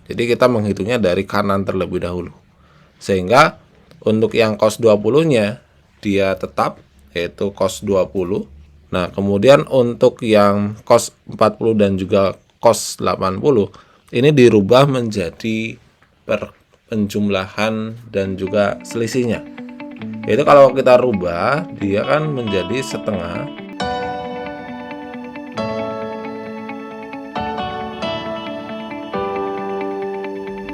Jadi kita menghitungnya dari kanan terlebih dahulu. Sehingga untuk yang cos 20-nya dia tetap, yaitu cos 20. Nah, kemudian untuk yang cos 40 dan juga cos 80 ini dirubah menjadi penjumlahan dan juga selisihnya. Yaitu kalau kita rubah, dia kan menjadi setengah.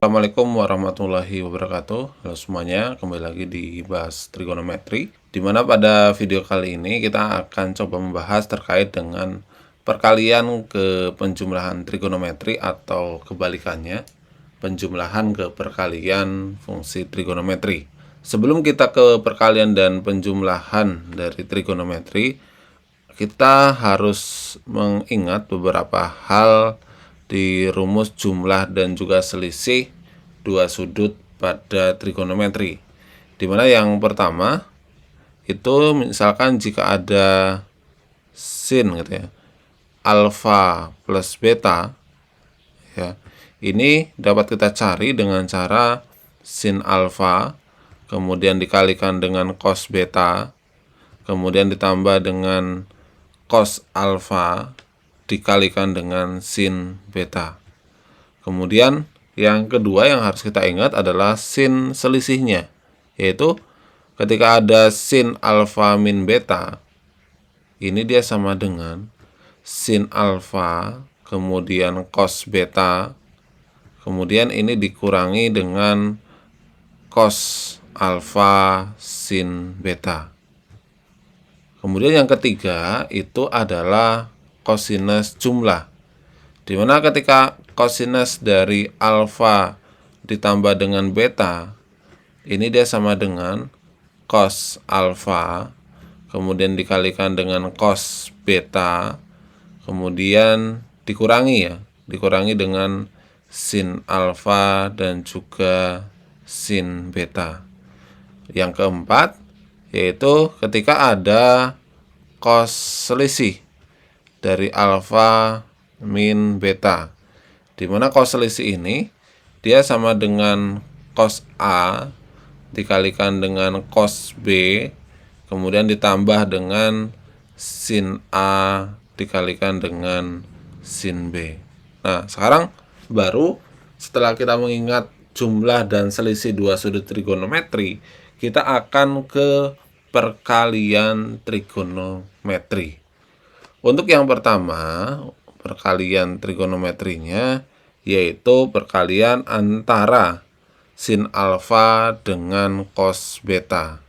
Assalamualaikum warahmatullahi wabarakatuh. Halo semuanya, kembali lagi di Bahas Trigonometri, dimana pada video kali ini kita akan coba membahas terkait dengan perkalian ke penjumlahan trigonometri atau kebalikannya, penjumlahan ke perkalian fungsi trigonometri. Sebelum kita ke perkalian dan penjumlahan dari trigonometri, kita harus mengingat beberapa hal di rumus jumlah dan juga selisih dua sudut pada trigonometri. Dimana yang pertama itu misalkan jika ada sin gitu ya, alfa plus beta ya, ini dapat kita cari dengan cara sin alfa kemudian dikalikan dengan cos beta kemudian ditambah dengan cos alfa dikalikan dengan sin beta. Kemudian yang kedua yang harus kita ingat adalah sin selisihnya, yaitu ketika ada sin alfa min beta, ini dia sama dengan sin alfa kemudian cos beta, kemudian ini dikurangi dengan cos alfa sin beta. Kemudian yang ketiga itu adalah kosinus jumlah, dimana ketika kosinus dari alfa ditambah dengan beta, ini dia sama dengan cos alfa kemudian dikalikan dengan cos beta kemudian dikurangi dengan sin alfa dan juga sin beta. Yang keempat yaitu ketika ada cos selisih dari alfa min beta, dimana cos selisih ini dia sama dengan cos A dikalikan dengan cos B kemudian ditambah dengan sin A dikalikan dengan sin B. Nah, sekarang baru setelah kita mengingat jumlah dan selisih dua sudut trigonometri, kita akan ke perkalian trigonometri. Untuk yang pertama, perkalian trigonometrinya yaitu perkalian antara sin alfa dengan cos beta.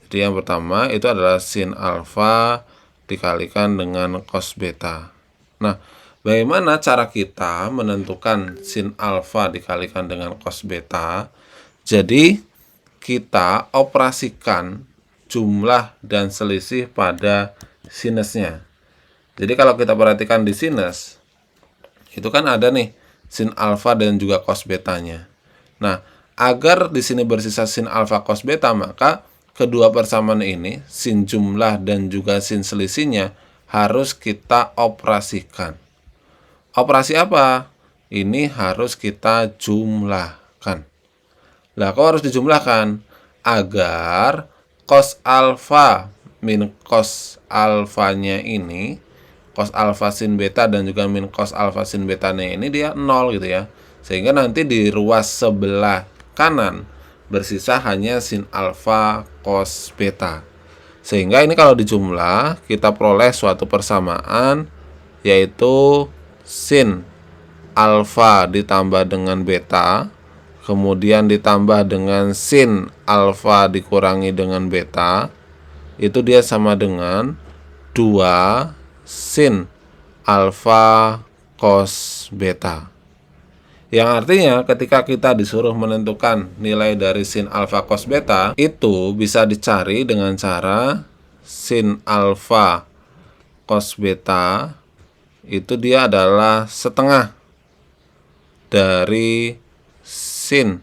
Jadi yang pertama itu adalah sin alfa dikalikan dengan cos beta. Nah, bagaimana cara kita menentukan sin alfa dikalikan dengan cos beta? Jadi kita operasikan jumlah dan selisih pada sinusnya. Jadi kalau kita perhatikan di sinus, itu kan ada nih sin alfa dan juga cos betanya. Nah, agar di sini bersisa sin alfa cos beta, maka kedua persamaan ini, sin jumlah dan juga sin selisihnya, harus kita operasikan. Operasi apa? Ini harus kita jumlahkan. Lah, kok harus dijumlahkan? Agar cos alfa min cos alfanya ini, cos alfa sin beta dan juga min cos alfa sin betanya ini dia 0 gitu ya. Sehingga nanti di ruas sebelah kanan bersisa hanya sin alfa cos beta. Sehingga ini kalau dijumlah kita peroleh suatu persamaan yaitu sin alfa ditambah dengan beta kemudian ditambah dengan sin alfa dikurangi dengan beta, itu dia sama dengan 2 sin alfa cos beta. Yang artinya ketika kita disuruh menentukan nilai dari sin alfa cos beta, itu bisa dicari dengan cara sin alfa cos beta itu dia adalah setengah dari sin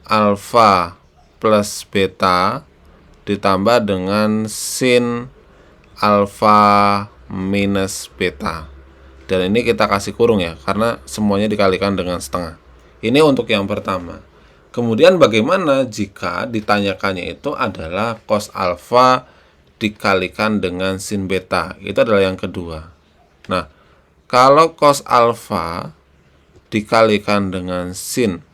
alfa plus beta ditambah dengan sin alfa minus beta. Dan ini kita kasih kurung ya, karena semuanya dikalikan dengan setengah. Ini untuk yang pertama. Kemudian bagaimana jika ditanyakannya itu adalah cos alfa dikalikan dengan sin beta? Itu adalah yang kedua. Nah, kalau cos alfa dikalikan dengan sin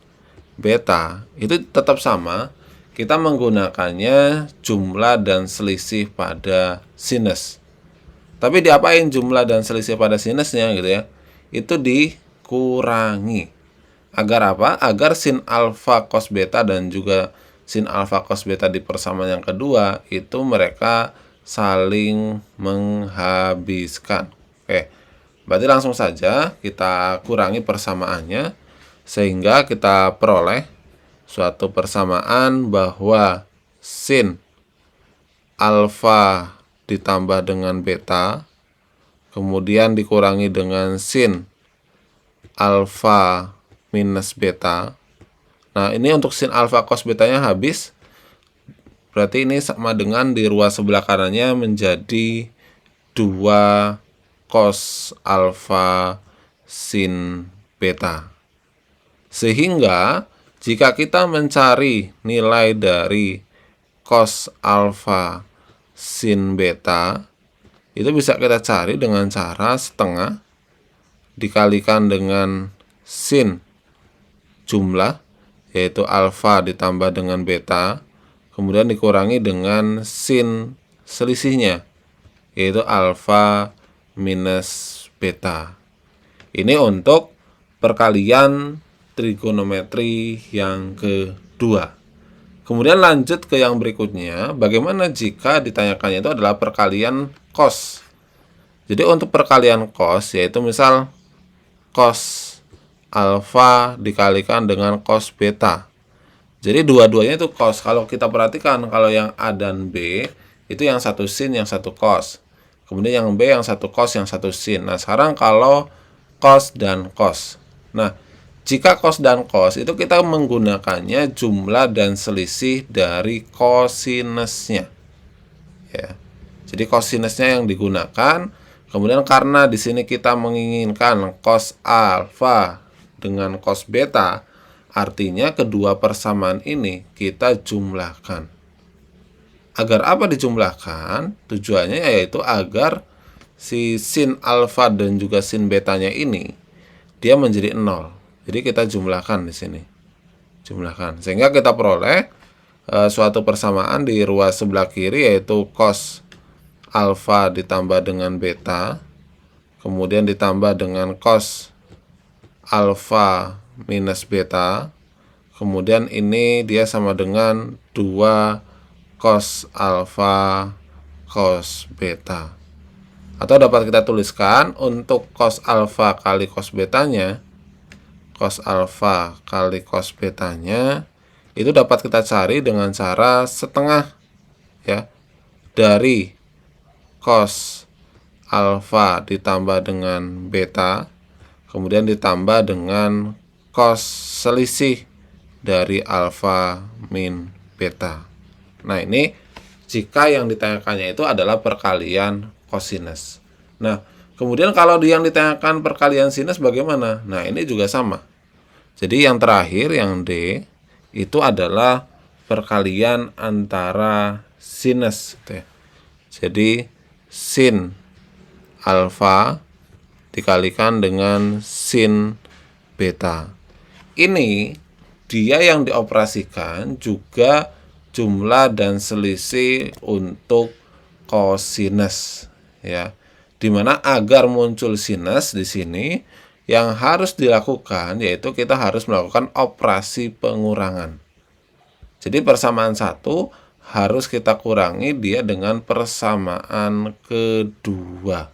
beta, itu tetap sama. Kita menggunakannya jumlah dan selisih pada sinus. Tapi diapain jumlah dan selisih pada sinusnya gitu ya? Itu dikurangi. Agar apa? Agar sin alfa cos beta dan juga sin alfa cos beta di persamaan yang kedua itu mereka saling menghabiskan. Oke. Berarti langsung saja kita kurangi persamaannya sehingga kita peroleh suatu persamaan bahwa sin alfa ditambah dengan beta kemudian dikurangi dengan sin alfa minus beta. Nah, ini untuk sin alfa cos betanya habis. Berarti ini sama dengan di ruas sebelah kanannya menjadi 2 cos alfa sin beta. Sehingga jika kita mencari nilai dari cos alfa sin beta, itu bisa kita cari dengan cara setengah dikalikan dengan sin jumlah, yaitu alfa ditambah dengan beta, kemudian dikurangi dengan sin selisihnya, yaitu alfa minus beta. Ini untuk perkalian trigonometri yang kedua. Kemudian lanjut ke yang berikutnya, bagaimana jika ditanyakannya itu adalah perkalian cos. Jadi untuk perkalian cos, yaitu misal cos alfa dikalikan dengan cos beta. Jadi dua-duanya itu cos. Kalau kita perhatikan, kalau yang A dan B itu yang satu sin, yang satu cos. Kemudian yang B yang satu cos, yang satu sin. Nah, sekarang kalau cos dan cos. Nah, jika cos dan cos itu kita menggunakannya jumlah dan selisih dari kosinusnya. Ya. Jadi kosinusnya yang digunakan. Kemudian karena di sini kita menginginkan cos alfa dengan cos beta, artinya kedua persamaan ini kita jumlahkan. Agar apa dijumlahkan? Tujuannya yaitu agar si sin alfa dan juga sin betanya ini dia menjadi 0. Jadi kita jumlahkan di sini. Jumlahkan. Sehingga kita peroleh suatu persamaan di ruas sebelah kiri yaitu cos alfa ditambah dengan beta, kemudian ditambah dengan cos alfa minus beta, kemudian ini dia sama dengan 2 cos alfa cos beta. Atau dapat kita tuliskan untuk cos alfa kali cos betanya, cos alfa kali cos betanya itu dapat kita cari dengan cara setengah ya dari cos alfa ditambah dengan beta, kemudian ditambah dengan cos selisih dari alfa min beta. Nah, ini jika yang ditanyakannya itu adalah perkalian kosinus. Nah, kemudian kalau yang ditanyakan perkalian sinus bagaimana? Nah, ini juga sama. Jadi yang terakhir, yang D, itu adalah perkalian antara sinus. Jadi sin alfa dikalikan dengan sin beta. Ini dia yang dioperasikan juga jumlah dan selisih untuk kosinus ya. Dimana agar muncul sinus di sini yang harus dilakukan yaitu kita harus melakukan operasi pengurangan. Jadi persamaan 1 harus kita kurangi dia dengan persamaan kedua.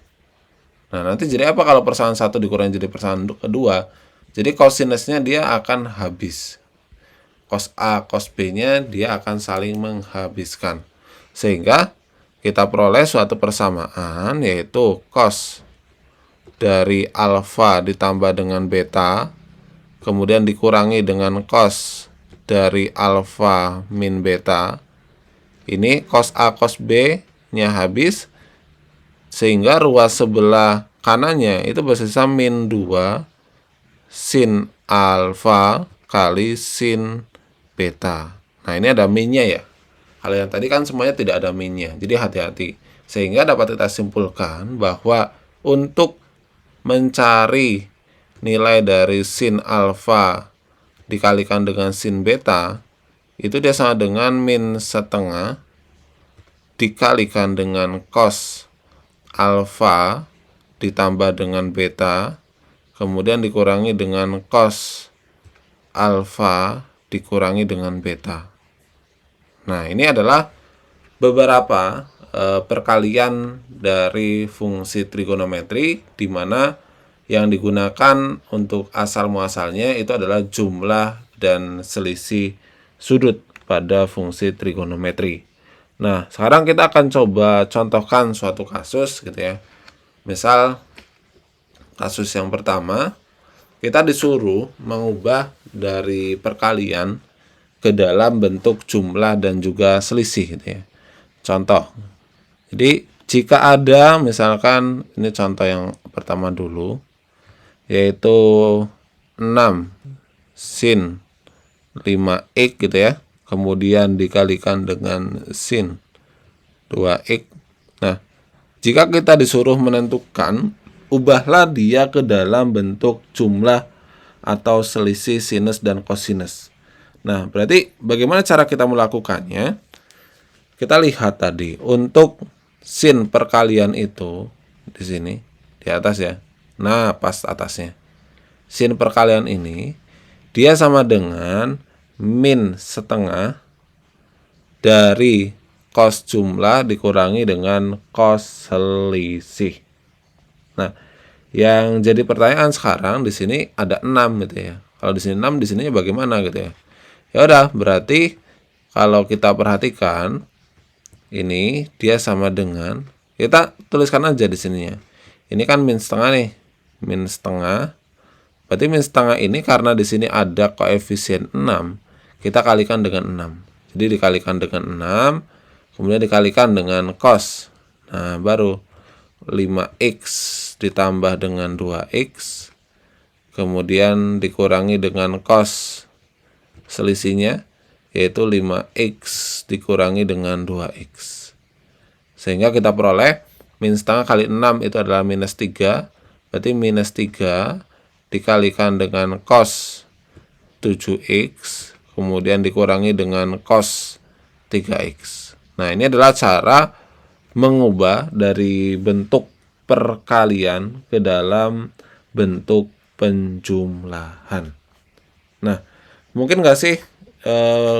Nah, nanti jadi apa kalau persamaan 1 dikurangi jadi persamaan kedua? Jadi kosinusnya dia akan habis. Cos A, cos B-nya dia akan saling menghabiskan. Sehingga kita peroleh suatu persamaan yaitu cos dari alfa ditambah dengan beta, kemudian dikurangi dengan cos dari alfa min beta. Ini cos A, cos B-nya habis, sehingga ruas sebelah kanannya itu bersisa min 2 sin alfa kali sin beta. Nah, ini ada minnya ya. Kalau yang tadi kan semuanya tidak ada minnya, jadi hati-hati. Sehingga dapat kita simpulkan bahwa untuk mencari nilai dari sin alfa dikalikan dengan sin beta, itu dia sama dengan min setengah dikalikan dengan cos alfa ditambah dengan beta, kemudian dikurangi dengan cos alfa dikurangi dengan beta. Nah, ini adalah beberapa perkalian dari fungsi trigonometri, di mana yang digunakan untuk asal muasalnya itu adalah jumlah dan selisih sudut pada fungsi trigonometri. Nah, sekarang kita akan coba contohkan suatu kasus gitu ya. Misal kasus yang pertama, kita disuruh mengubah dari perkalian ke dalam bentuk jumlah dan juga selisih gitu ya. Contoh. Jadi jika ada misalkan ini contoh yang pertama dulu, yaitu 6 sin 5x gitu ya. Kemudian dikalikan dengan sin 2x. Nah, jika kita disuruh menentukan, ubahlah dia ke dalam bentuk jumlah atau selisih sinus dan kosinus. Nah, berarti bagaimana cara kita melakukannya? Kita lihat tadi, untuk sin perkalian itu di sini, di atas ya. Nah, pas atasnya. Sin perkalian ini, dia sama dengan min setengah dari cos jumlah dikurangi dengan cos selisih. Nah, yang jadi pertanyaan sekarang di sini ada 6 gitu ya. Kalau di sini 6, di sini bagaimana gitu ya. Ya udah, berarti kalau kita perhatikan ini dia sama dengan, kita tuliskan aja di sininya. Ini kan min setengah nih, min setengah. Berarti min setengah ini karena di sini ada koefisien 6, kita kalikan dengan 6. Jadi dikalikan dengan 6, kemudian dikalikan dengan cos. Nah, baru 5x ditambah dengan 2x, kemudian dikurangi dengan cos selisihnya, yaitu 5x dikurangi dengan 2x. Sehingga kita peroleh min setengah kali 6 itu adalah minus 3. Berarti minus 3 dikalikan dengan cos 7x, kemudian dikurangi dengan cos 3x. Nah, ini adalah cara mengubah dari bentuk perkalian ke dalam bentuk penjumlahan. Nah, mungkin nggak sih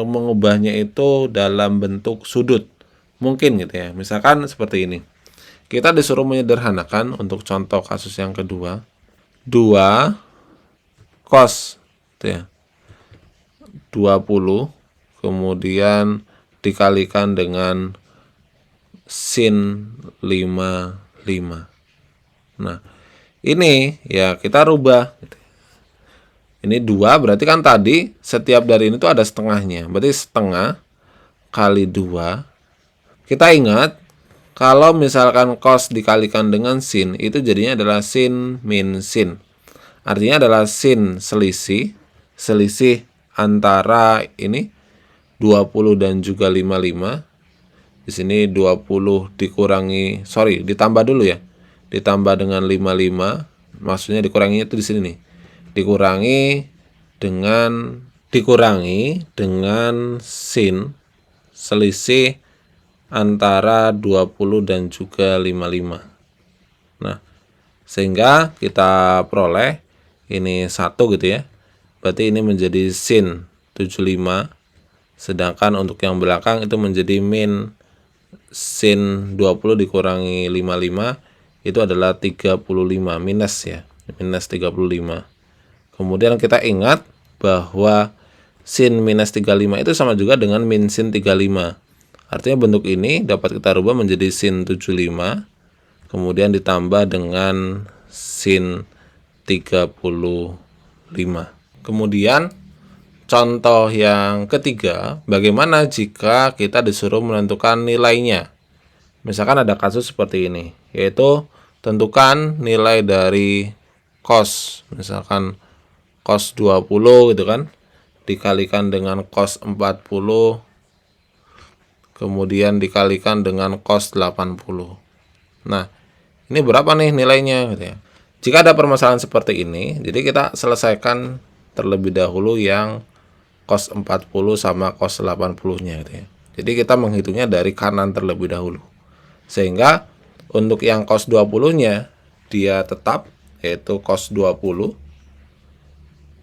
mengubahnya itu dalam bentuk sudut? Mungkin gitu ya. Misalkan seperti ini. Kita disuruh menyederhanakan untuk contoh kasus yang kedua. 2 cos gitu ya, 20 kemudian dikalikan dengan sin 5. Nah, ini ya kita rubah gitu. Ini 2 berarti kan tadi setiap dari ini tuh ada setengahnya. Berarti setengah kali 2. Kita ingat kalau misalkan cos dikalikan dengan sin, itu jadinya adalah sin min sin. Artinya adalah sin selisih antara ini 20 dan juga 55. Di sini 20 ditambah dulu ya. Ditambah dengan 55, maksudnya dikuranginya itu di sini nih. Dikurangi dengan sin selisih antara 20 dan juga 55. Nah, sehingga kita peroleh ini 1 gitu ya. Berarti ini menjadi sin 75. Sedangkan untuk yang belakang itu menjadi min sin 20 dikurangi 55 itu adalah 35 minus ya. Minus 35. Kemudian kita ingat bahwa sin minus 35 itu sama juga dengan min sin 35. Artinya bentuk ini dapat kita rubah menjadi sin 75. Kemudian ditambah dengan sin 35. Kemudian contoh yang ketiga, bagaimana jika kita disuruh menentukan nilainya? Misalkan ada kasus seperti ini, yaitu tentukan nilai dari cos, misalkan cos 20 gitu kan, dikalikan dengan cos 40, kemudian dikalikan dengan cos 80. Nah, ini berapa nih nilainya gitu ya. Jika ada permasalahan seperti ini, jadi kita selesaikan terlebih dahulu yang cos 40 sama cos 80-nya gitu ya. Jadi kita menghitungnya dari kanan terlebih dahulu. Sehingga untuk yang cos 20-nya dia tetap, yaitu cos 20.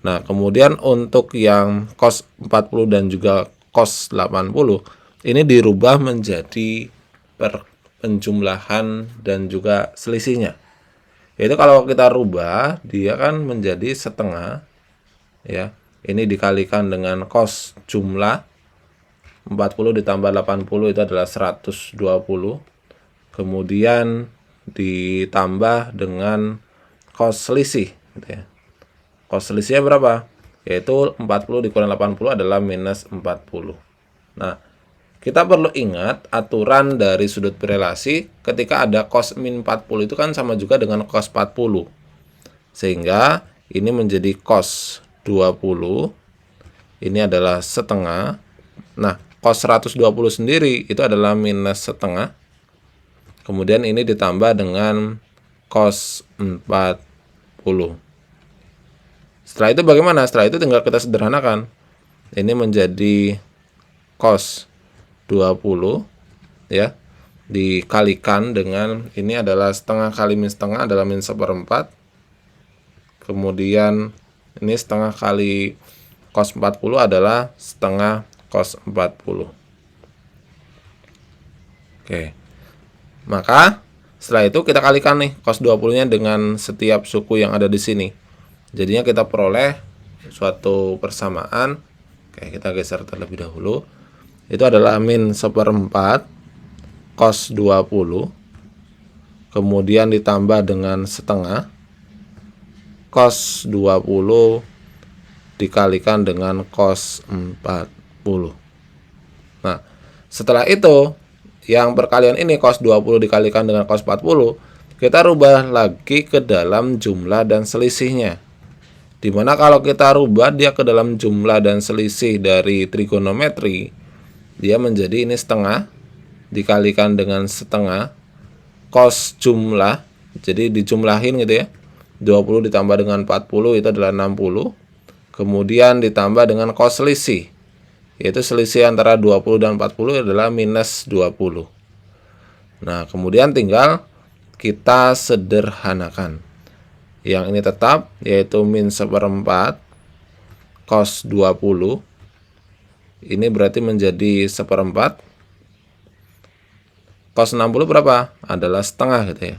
Nah, kemudian untuk yang cos 40 dan juga cos 80 ini dirubah menjadi penjumlahan dan juga selisihnya. Itu kalau kita rubah, dia kan menjadi setengah ya. Ini dikalikan dengan cos jumlah 40 ditambah 80 itu adalah 120. Kemudian ditambah dengan cos selisih gitu ya. Cos selisihnya berapa? Yaitu 40 dikurang 80 adalah minus 40. Nah, kita perlu ingat aturan dari sudut berelasi ketika ada cos min 40 itu kan sama juga dengan cos 40. Sehingga ini menjadi cos 20. Ini adalah setengah. Nah, cos 120 sendiri itu adalah minus setengah. Kemudian ini ditambah dengan cos 40. Setelah itu bagaimana? Setelah itu tinggal kita sederhanakan. Ini menjadi cos 20 ya, dikalikan dengan ini adalah setengah kali min setengah adalah min 1/4. Kemudian ini setengah kali cos 40 adalah setengah cos 40. Oke. Maka setelah itu kita kalikan nih cos 20-nya dengan setiap suku yang ada di sini. Jadinya kita peroleh suatu persamaan. Oke, kita geser terlebih dahulu. Itu adalah min 1/4 cos 20. Kemudian ditambah dengan setengah cos 20 dikalikan dengan cos 40. Nah, setelah itu yang perkalian ini cos 20 dikalikan dengan cos 40, kita rubah lagi ke dalam jumlah dan selisihnya. Dimana kalau kita rubah dia ke dalam jumlah dan selisih dari trigonometri, dia menjadi ini setengah dikalikan dengan setengah cos jumlah, jadi dijumlahin gitu ya, 20 ditambah dengan 40 itu adalah 60. Kemudian ditambah dengan cos selisih, yaitu selisih antara 20 dan 40 adalah minus 20. Nah, kemudian tinggal kita sederhanakan. Yang ini tetap, yaitu min 1/4 cos 20. Ini berarti menjadi 1/4. Cos 60 berapa? Adalah setengah gitu ya.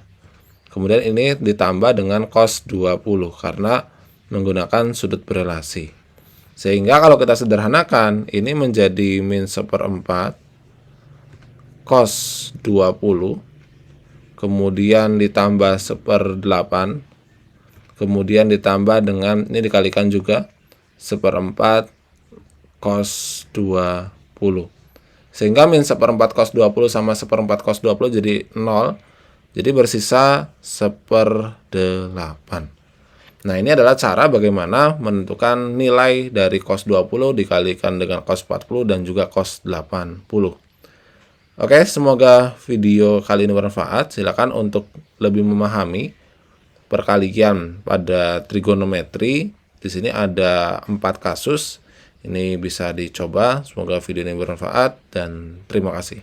Kemudian ini ditambah dengan cos 20 karena menggunakan sudut berelasi. Sehingga kalau kita sederhanakan, ini menjadi min 1/4 cos 20. Kemudian ditambah 1/8. Kemudian ditambah dengan, ini dikalikan juga, 1/4 cos 20. Sehingga min 1/4 cos 20 sama 1/4 cos 20 jadi 0. Jadi bersisa 1/8. Nah, ini adalah cara bagaimana menentukan nilai dari cos 20 dikalikan dengan cos 40 dan juga cos 80. Oke, semoga video kali ini bermanfaat. Silakan untuk lebih memahami perkalian pada trigonometri. Di sini ada 4 kasus. Ini bisa dicoba. Semoga video ini bermanfaat dan terima kasih.